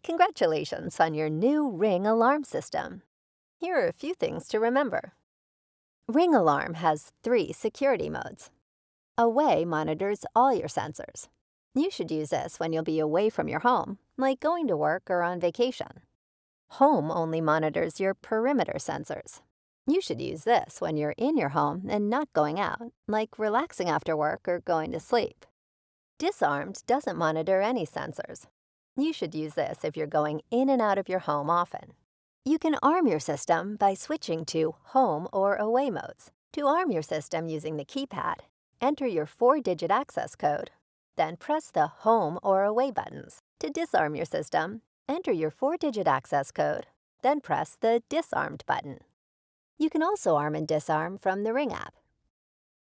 Congratulations on your new Ring alarm system. Here are a few things to remember. Ring Alarm has 3 security modes. Away monitors all your sensors. You should use this when you'll be away from your home, like going to work or on vacation. Home only monitors your perimeter sensors. You should use this when you're in your home and not going out, like relaxing after work or going to sleep. Disarmed doesn't monitor any sensors. You should use this if you're going in and out of your home often. You can arm your system by switching to home or away modes. To arm your system using the keypad, enter your 4-digit access code, then press the home or away buttons. To disarm your system, enter your 4-digit access code, then press the disarmed button. You can also arm and disarm from the Ring app.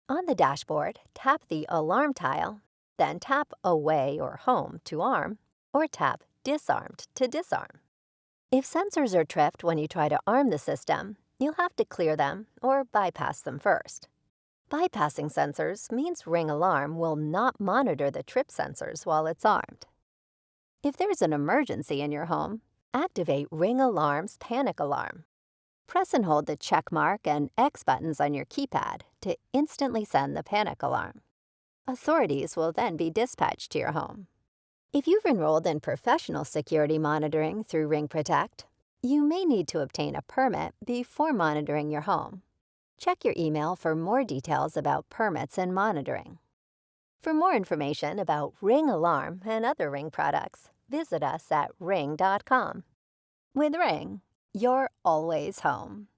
On the dashboard, tap the alarm tile, then tap away or home to arm, or tap disarmed to disarm. If sensors are tripped when you try to arm the system, you'll have to clear them or bypass them first. Bypassing sensors means Ring Alarm will not monitor the trip sensors while it's armed. If there's an emergency in your home, activate Ring Alarm's panic alarm. Press and hold the check mark and X buttons on your keypad to instantly send the panic alarm. Authorities will then be dispatched to your home. If you've enrolled in professional security monitoring through Ring Protect, you may need to obtain a permit before monitoring your home. Check your email for more details about permits and monitoring. For more information about Ring Alarm and other Ring products, visit us at ring.com. With Ring, you're always home.